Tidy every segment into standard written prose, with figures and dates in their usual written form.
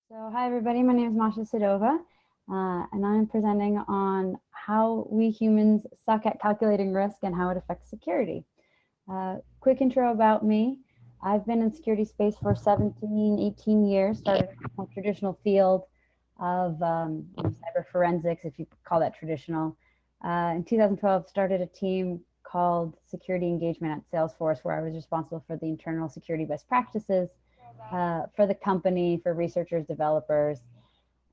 So hi everybody, my name is Masha Sedova, and I'm presenting on how we humans suck at calculating risk and how it affects security. Quick intro about me. I've been in security space for 17, 18 years, started in a traditional field of cyber forensics, if you call that traditional. In 2012, started a team called Security Engagement at Salesforce, where I was responsible for the internal security best practices for the company, for researchers, developers.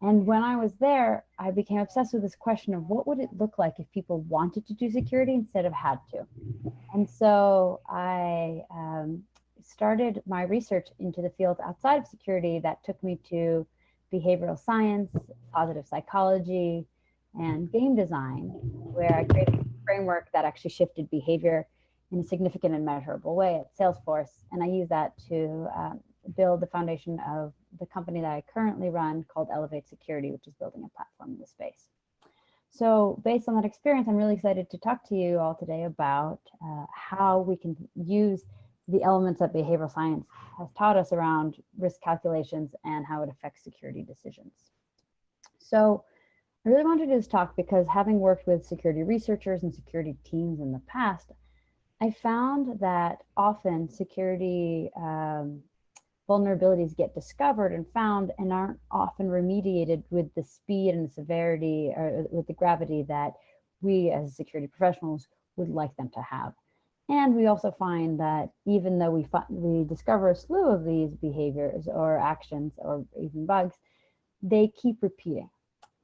And when I was there, I became obsessed with this question of what would it look like if people wanted to do security instead of had to. And so I started my research into the fields outside of security that took me to behavioral science, positive psychology, and game design, where I created a framework that actually shifted behavior in a significant and measurable way at Salesforce. And I use that to build the foundation of the company that I currently run called Elevate Security, which is building a platform in the space. So based on that experience, I'm really excited to talk to you all today about how we can use the elements that behavioral science has taught us around risk calculations and how it affects security decisions. So I really wanted to do this talk because having worked with security researchers and security teams in the past, I found that often security vulnerabilities get discovered and found and aren't often remediated with the speed and the severity or with the gravity that we as security professionals would like them to have. And we also find that even though we discover a slew of these behaviors or actions or even bugs, they keep repeating.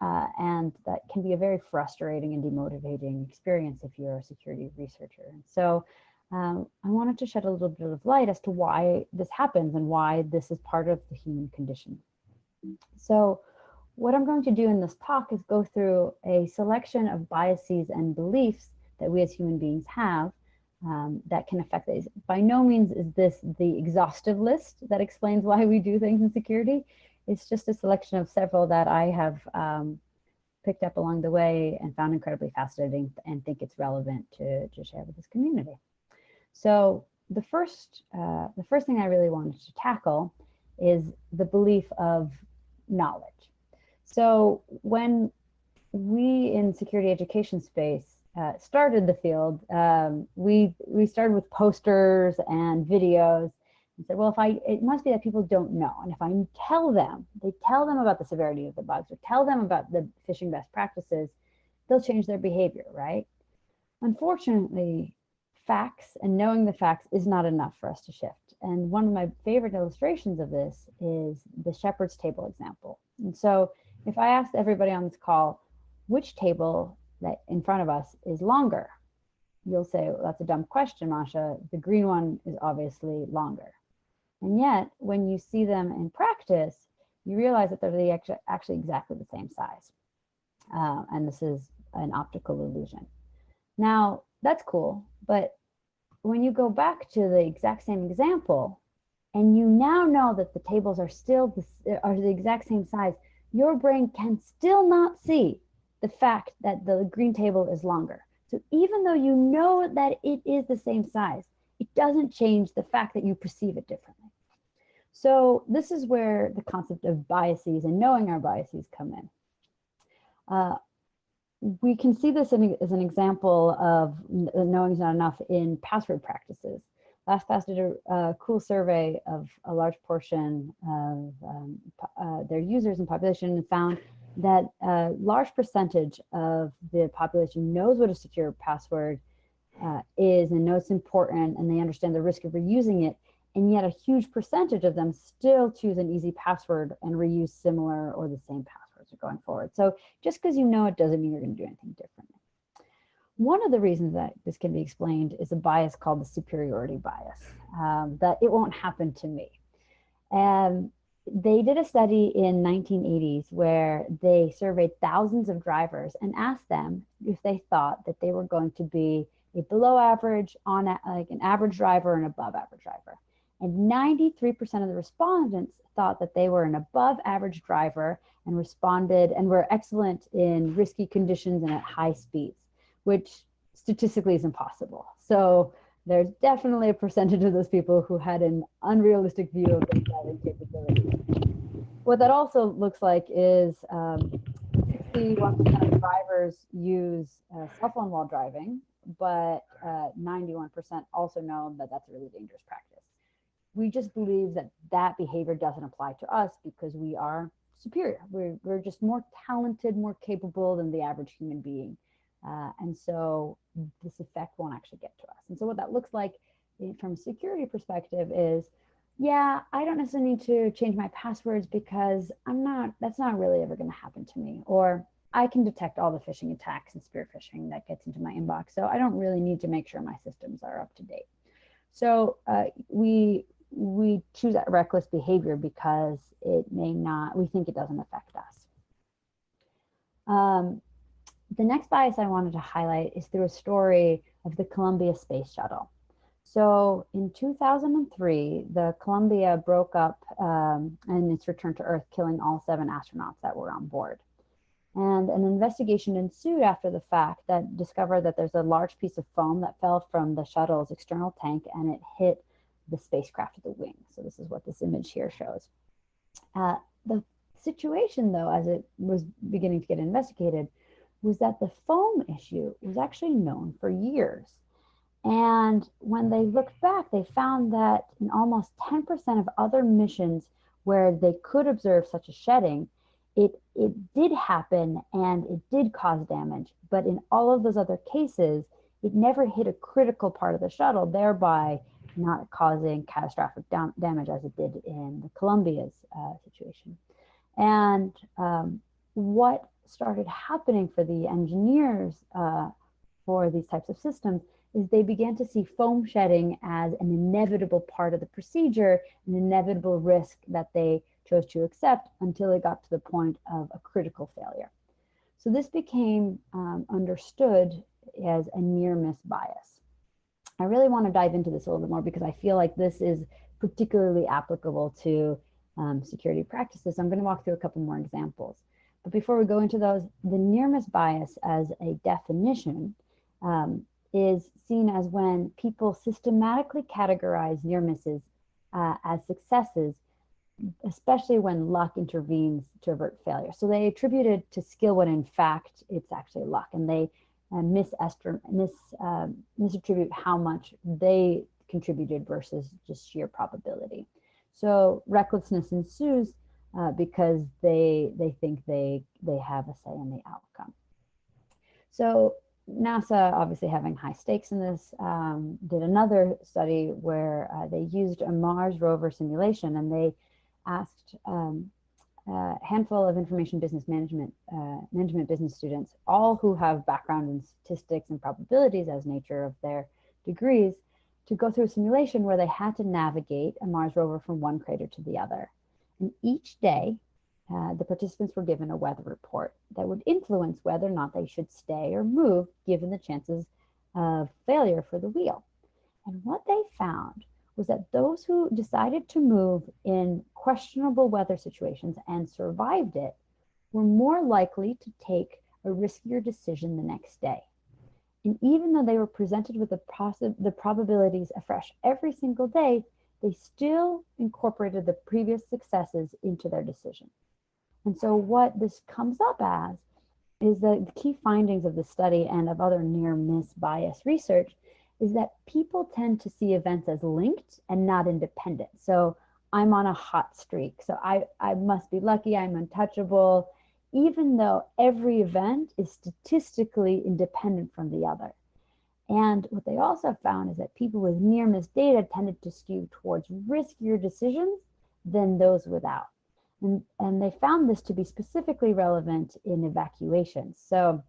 And that can be a very frustrating and demotivating experience if you're a security researcher. And so I wanted to shed a little bit of light as to why this happens and why this is part of the human condition. So what I'm going to do in this talk is go through a selection of biases and beliefs that we as human beings have that can affect these. By no means is this the exhaustive list that explains why we do things in security. It's just a selection of several that I have picked up along the way and found incredibly fascinating and think it's relevant to share with this community. So the first thing I really wanted to tackle is the belief of knowledge. So when we in security education space started the field, we started with posters and videos and said, well, it must be that people don't know. And if I tell them about the severity of the bugs or tell them about the phishing best practices, they'll change their behavior, right? Unfortunately, facts and knowing the facts is not enough for us to shift. And one of my favorite illustrations of this is the shepherd's table example. And so if I asked everybody on this call, which table that in front of us is longer? You'll say, well, that's a dumb question, Masha. The green one is obviously longer. And yet, when you see them in practice, you realize that they're actually exactly the same size. And this is an optical illusion. Now, that's cool, but when you go back to the exact same example, and you now know that the tables are still the exact same size, your brain can still not see the fact that the green table is longer. So even though you know that it is the same size, it doesn't change the fact that you perceive it differently. So this is where the concept of biases and knowing our biases come in. We can see this as an example of knowing is not enough in password practices. LastPass did a cool survey of a large portion of their users and population and found that a large percentage of the population knows what a secure password is and knows it's important, and they understand the risk of reusing it. And yet a huge percentage of them still choose an easy password and reuse similar or the same passwords going forward. So just because you know it doesn't mean you're going to do anything different. One of the reasons that this can be explained is a bias called the superiority bias, that it won't happen to me. And they did a study in 1980s where they surveyed thousands of drivers and asked them if they thought that they were going to be a below average, like an average driver, and above average driver. And 93% of the respondents thought that they were an above average driver and responded and were excellent in risky conditions and at high speeds, which statistically is impossible. So there's definitely a percentage of those people who had an unrealistic view of their driving capability. What that also looks like is 61% of drivers use cell phone while driving, but 91% also know that that's a really dangerous practice. We just believe that that behavior doesn't apply to us because we are superior. We're just more talented, more capable than the average human being. And so this effect won't actually get to us. And so what that looks like from a security perspective is, yeah, I don't necessarily need to change my passwords because that's not really ever going to happen to me. Or I can detect all the phishing attacks and spear phishing that gets into my inbox. So I don't really need to make sure my systems are up to date. So we choose that reckless behavior because we think it doesn't affect us. The next bias I wanted to highlight is through a story of the Columbia Space Shuttle. So in 2003, the Columbia broke up and its return to Earth, killing all 7 astronauts that were on board. And an investigation ensued after the fact that discovered that there's a large piece of foam that fell from the shuttle's external tank and it hit the spacecraft at the wing. So this is what this image here shows. The situation, though, as it was beginning to get investigated, was that the foam issue was actually known for years. And when they looked back, they found that in almost 10% of other missions where they could observe such a shedding, it did happen and it did cause damage. But in all of those other cases, it never hit a critical part of the shuttle, thereby not causing catastrophic damage as it did in the Columbia's situation. And what started happening for the engineers for these types of systems is they began to see foam shedding as an inevitable part of the procedure, an inevitable risk that they chose to accept until it got to the point of a critical failure. So this became understood as a near-miss bias. I really want to dive into this a little bit more because I feel like this is particularly applicable to security practices. I'm going to walk through a couple more examples. But before we go into those, the near-miss bias as a definition is seen as when people systematically categorize near misses as successes, especially when luck intervenes to avert failure. So they attribute it to skill when in fact it's actually luck, and they misattribute how much they contributed versus just sheer probability. So recklessness ensues because they think they have a say in the outcome. So NASA, obviously having high stakes in this, did another study where they used a Mars rover simulation, and they asked a handful of information business management business students, all who have background in statistics and probabilities as nature of their degrees, to go through a simulation where they had to navigate a Mars rover from one crater to the other. And each day, the participants were given a weather report that would influence whether or not they should stay or move, given the chances of failure for the wheel. And what they found was that those who decided to move in questionable weather situations and survived it were more likely to take a riskier decision the next day. And even though they were presented with the probabilities afresh every single day, they still incorporated the previous successes into their decision. And so what this comes up as is that the key findings of the study and of other near-miss bias research is that people tend to see events as linked and not independent. So I'm on a hot streak, so I must be lucky, I'm untouchable, even though every event is statistically independent from the other. And what they also found is that people with near-miss data tended to skew towards riskier decisions than those without. And they found this to be specifically relevant in evacuations. So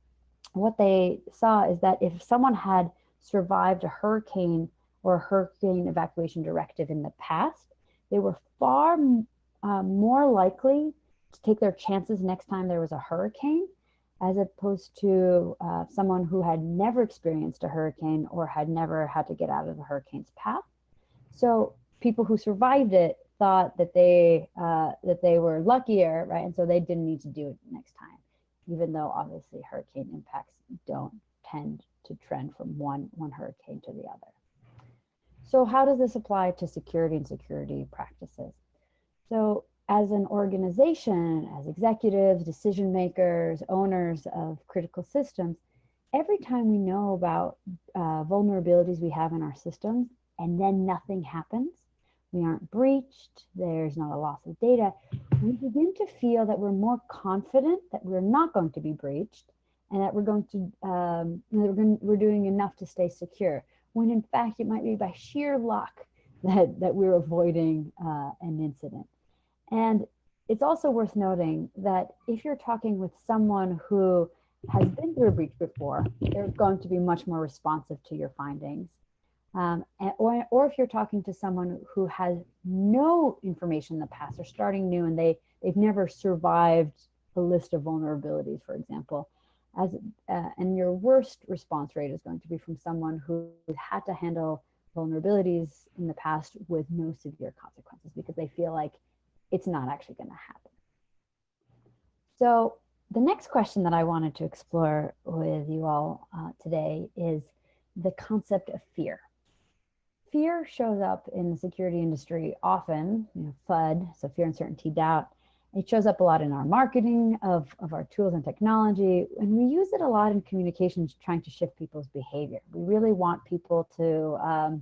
what they saw is that if someone had survived a hurricane or a hurricane evacuation directive in the past, they were far more likely to take their chances next time there was a hurricane, as opposed to someone who had never experienced a hurricane or had never had to get out of the hurricane's path. So people who survived it thought that they were luckier, right? And so they didn't need to do it next time, even though obviously hurricane impacts don't tend to trend from one hurricane to the other. So how does this apply to security and security practices? So as an organization, as executives, decision makers, owners of critical systems, every time we know about vulnerabilities we have in our systems and then nothing happens, we aren't breached, there's not a loss of data, we begin to feel that we're more confident that we're not going to be breached and that we're going to, we're doing enough to stay secure, when in fact it might be by sheer luck that we're avoiding an incident. And it's also worth noting that if you're talking with someone who has been through a breach before, they're going to be much more responsive to your findings. Or if you're talking to someone who has no information in the past, they're starting new and they've never survived a list of vulnerabilities, for example, and your worst response rate is going to be from someone who had to handle vulnerabilities in the past with no severe consequences because they feel like it's not actually going to happen. So the next question that I wanted to explore with you all today is the concept of fear. Fear shows up in the security industry often, FUD, so fear, uncertainty, doubt. It shows up a lot in our marketing of our tools and technology, and we use it a lot in communications trying to shift people's behavior. We really want people to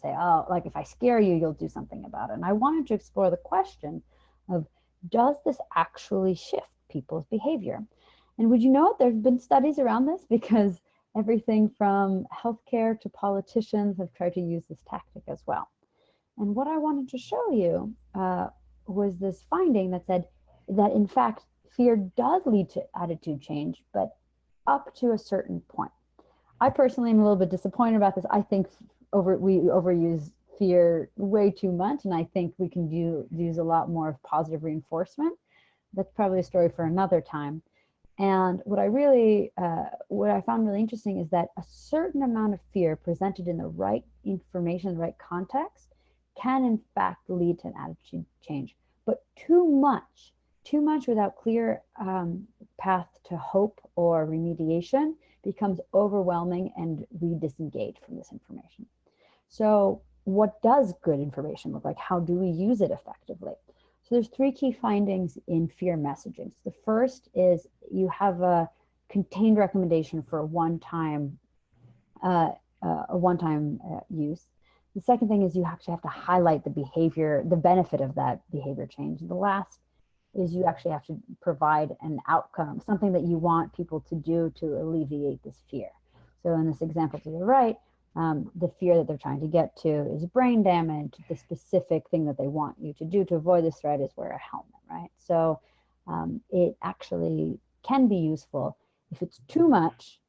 say, oh, like if I scare you, you'll do something about it. And I wanted to explore the question of, does this actually shift people's behavior? And would you know there have been studies around this, because everything from healthcare to politicians have tried to use this tactic as well. And what I wanted to show you was this finding that said that in fact, fear does lead to attitude change, but up to a certain point. I personally am a little bit disappointed about this. I think we overuse fear way too much, and I think we can use a lot more of positive reinforcement. That's probably a story for another time. And what I found really interesting is that a certain amount of fear presented in the right information, the right context, can in fact lead to an attitude change. But too much without clear path to hope or remediation becomes overwhelming, and we disengage from this information. So what does good information look like? How do we use it effectively? So there's three key findings in fear messaging. So the first is you have a contained recommendation for a one-time use. The second thing is you actually have to highlight the behavior, the benefit of that behavior change. And the last is you actually have to provide an outcome, something that you want people to do to alleviate this fear. So in this example to the right, the fear that they're trying to get to is brain damage. The specific thing that they want you to do to avoid this threat is wear a helmet, right? So it actually can be useful. If it's too much,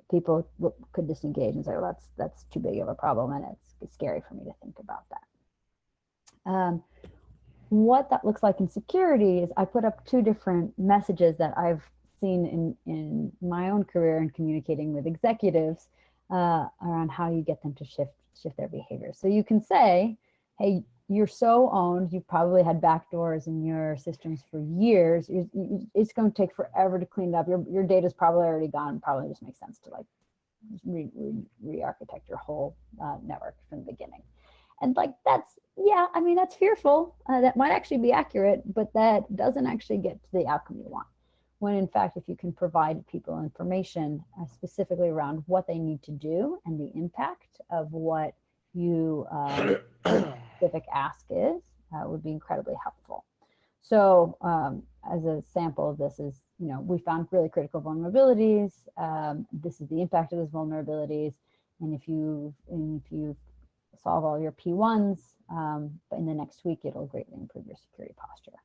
people could disengage and say, well, that's too big of a problem, and it's scary for me to think about that. What that looks like in security is I put up two different messages that I've seen in my own career in communicating with executives around how you get them to shift their behavior. So you can say, hey, you're so owned, you've probably had backdoors in your systems for years. It's going to take forever to clean it up. Your data's probably already gone. Probably just makes sense to like re-architect your whole network from the beginning. And like that's fearful. That might actually be accurate, but that doesn't actually get to the outcome you want. When in fact, if you can provide people information specifically around what they need to do and the impact of what you specific ask is, would be incredibly helpful. So as a sample of this is, we found really critical vulnerabilities. This is the impact of those vulnerabilities. And if you solve all your P1s, but in the next week, it'll greatly improve your security posture.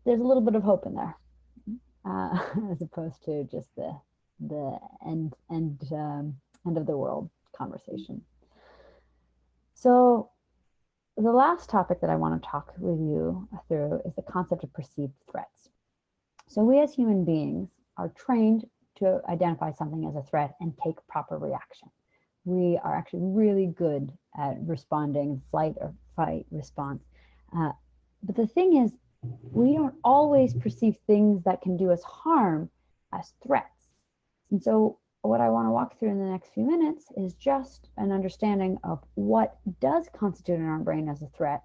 There's a little bit of hope in there, as opposed to just the end of the world conversation. So the last topic that I want to talk with you through is the concept of perceived threats. So we as human beings are trained to identify something as a threat and take proper reaction. We are actually really good at responding, flight or fight response. But the thing is, we don't always perceive things that can do us harm as threats. And so what I want to walk through in the next few minutes is just an understanding of what does constitute in our brain as a threat.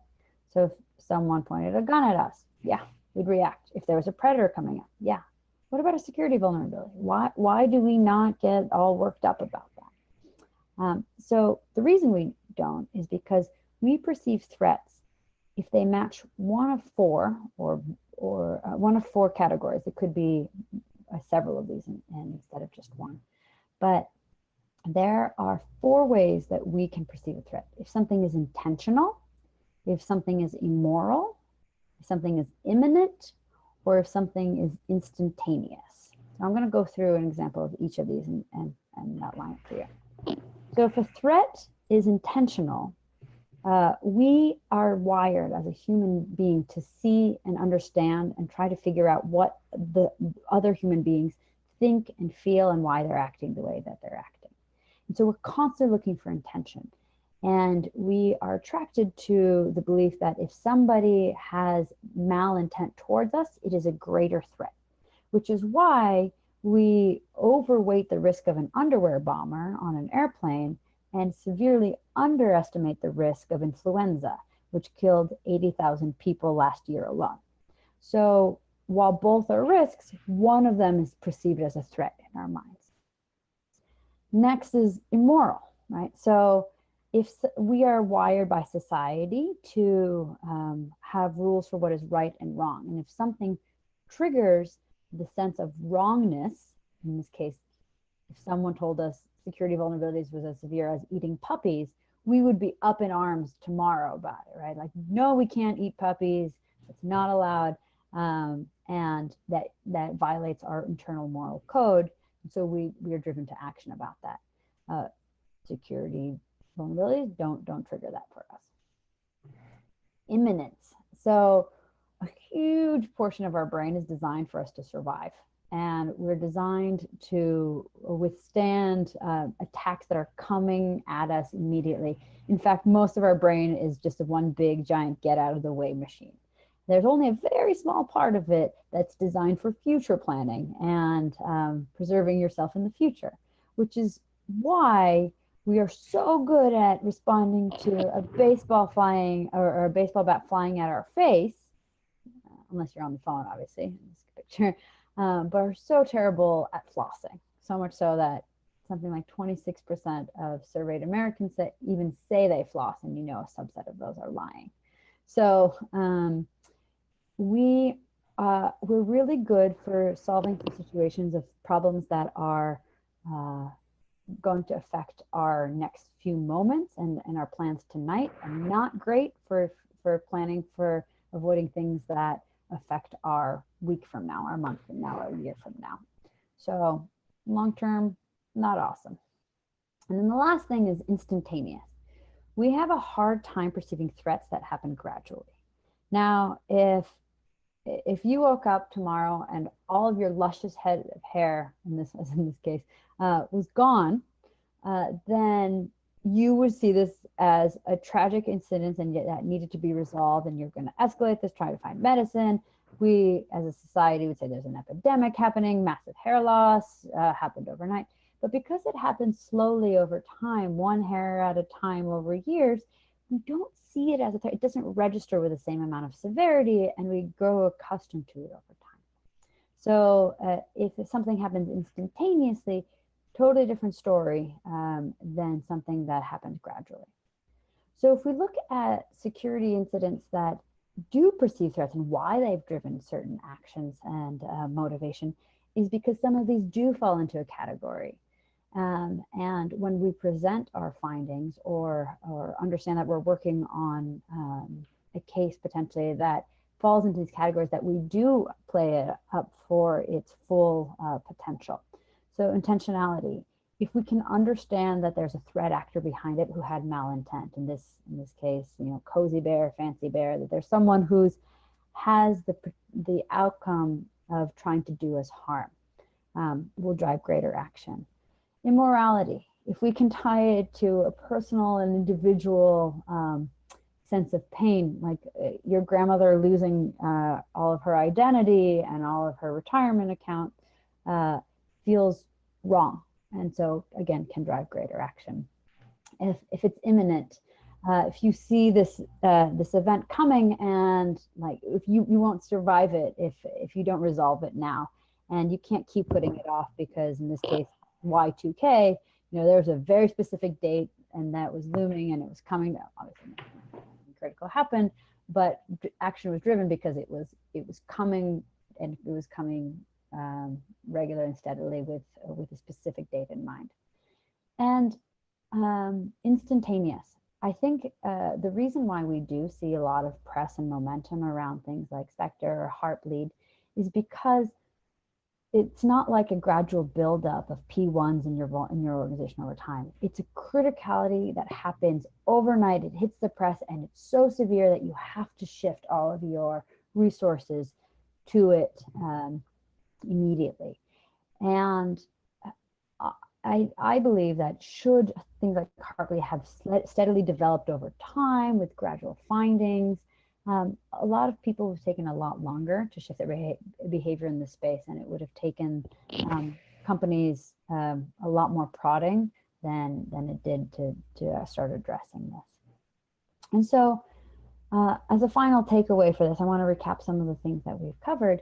So someone pointed a gun at us, yeah, we'd react. If there was a predator coming up, yeah. What about a security vulnerability? Why do we not get all worked up about that? So the reason we don't is because we perceive threats if they match one of four or one of four categories. It could be several of these instead of just one. But there are four ways that we can perceive a threat. If something is intentional, if something is immoral, if something is imminent, or if something is instantaneous. So I'm going to go through an example of each of these and outline it for you. So if a threat is intentional, we are wired as a human being to see and understand and try to figure out what the other human beings think and feel and why they're acting the way that they're acting. And so we're constantly looking for intention. And we are attracted to the belief that if somebody has malintent towards us, it is a greater threat, which is why we overweight the risk of an underwear bomber on an airplane and severely underestimate the risk of influenza, which killed 80,000 people last year alone. So while both are risks, one of them is perceived as a threat in our minds. Next is immoral, right? So if we are wired by society to have rules for what is right and wrong, and if something triggers the sense of wrongness, in this case, if someone told us security vulnerabilities was as severe as eating puppies, we would be up in arms tomorrow about it, right? Like, no, we can't eat puppies. It's not allowed. And that violates our internal moral code. And so we are driven to action about that. Security vulnerabilities don't trigger that for us. Imminence. So a huge portion of our brain is designed for us to survive. And we're designed to withstand attacks that are coming at us immediately. In fact, most of our brain is just one big, giant get out of the way machine. There's only a very small part of it that's designed for future planning and preserving yourself in the future, which is why we are so good at responding to a baseball flying or a baseball bat flying at our face, unless you're on the phone, obviously, in this picture. But are so terrible at flossing, so much so that something like 26% of surveyed Americans that even say they floss, and you know a subset of those are lying. So we're really good for solving situations of problems that are going to affect our next few moments and our plans tonight, and not great for planning for avoiding things that affect our week from now, our month from now, our year from now. So long term, not awesome. And then the last thing is instantaneous. We have a hard time perceiving threats that happen gradually. Now, if you woke up tomorrow and all of your luscious head of hair, in this case, was gone, then you would see this as a tragic incident and yet that needed to be resolved, and you're going to escalate this, try to find medicine. We, as a society, would say there's an epidemic happening, massive hair loss happened overnight. But because it happens slowly over time, one hair at a time over years, we don't see it as a threat. It doesn't register with the same amount of severity, and we grow accustomed to it over time. So if something happens instantaneously, totally different story than something that happens gradually. So if we look at security incidents that do perceive threats and why they've driven certain actions and motivation, is because some of these do fall into a category. And when we present our findings or understand that we're working on a case potentially that falls into these categories, that we do play it up for its full potential. So intentionality, if we can understand that there's a threat actor behind it who had malintent, in this case, you know, cozy bear, fancy bear, that there's someone who's has the outcome of trying to do us harm, will drive greater action. Immorality, if we can tie it to a personal and individual sense of pain, like your grandmother losing all of her identity and all of her retirement account, feels wrong, and so again can drive greater action. If it's imminent, If you see this this event coming, and like if you won't survive it if you don't resolve it now, and you can't keep putting it off, because in this case Y2K, there's a very specific date and that was looming and it was coming. Obviously nothing critical happened, but action was driven because it was coming, and it was coming regular and steadily with a specific date in mind. And instantaneous. I think the reason why we do see a lot of press and momentum around things like Spectre or Heartbleed is because it's not like a gradual buildup of P1s in your organization over time. It's a criticality that happens overnight. It hits the press and it's so severe that you have to shift all of your resources to it immediately. And I believe that should things like Heartbleed have steadily developed over time with gradual findings, a lot of people have taken a lot longer to shift their behavior in this space, and it would have taken companies a lot more prodding than it did to start addressing this. And so as a final takeaway for this, I want to recap some of the things that we've covered.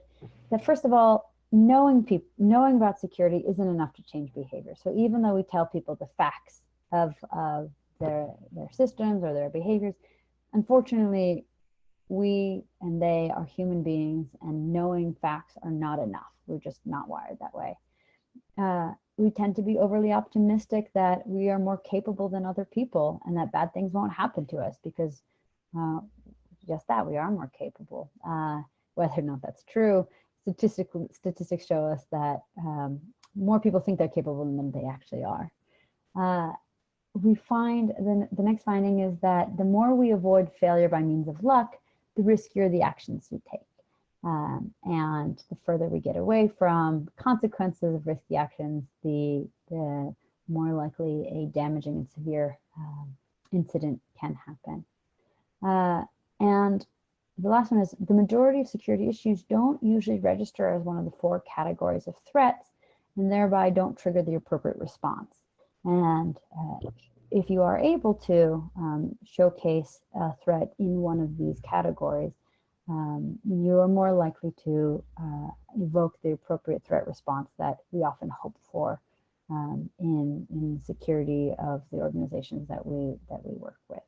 That first of all, knowing about security isn't enough to change behavior. So even though we tell people the facts of their systems or their behaviors, unfortunately, we and they are human beings, and knowing facts are not enough. We're just not wired that way. We tend to be overly optimistic that we are more capable than other people and that bad things won't happen to us because just that, we are more capable. Whether or not that's true, statistics show us that more people think they're capable than they actually are. We find the next finding is that the more we avoid failure by means of luck, the riskier the actions we take. And the further we get away from consequences of risky actions, the more likely a damaging and severe incident can happen. And the last one is the majority of security issues don't usually register as one of the 4 categories of threats, and thereby don't trigger the appropriate response. And if you are able to showcase a threat in one of these categories, you are more likely to evoke the appropriate threat response that we often hope for in the security of the organizations that we work with.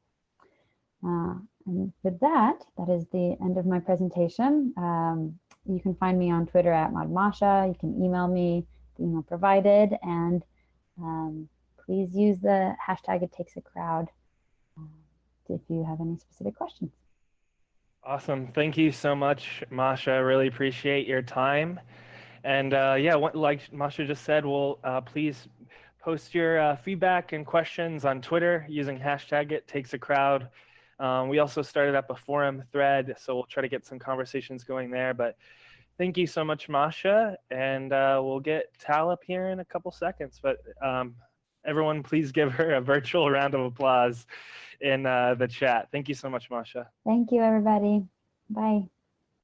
And with that is the end of my presentation. You can find me on Twitter at @modmasha. You can email me, the email provided, and please use the hashtag #ItTakesACrowd if you have any specific questions. Awesome. Thank you so much, Masha. I really appreciate your time. And yeah, like Masha just said, we'll please post your feedback and questions on Twitter using hashtag #ItTakesACrowd. We also started up a forum thread, so we'll try to get some conversations going there. But thank you so much, Masha. And we'll get Tal up here in a couple seconds. But everyone, please give her a virtual round of applause in the chat. Thank you so much, Masha. Thank you, everybody. Bye.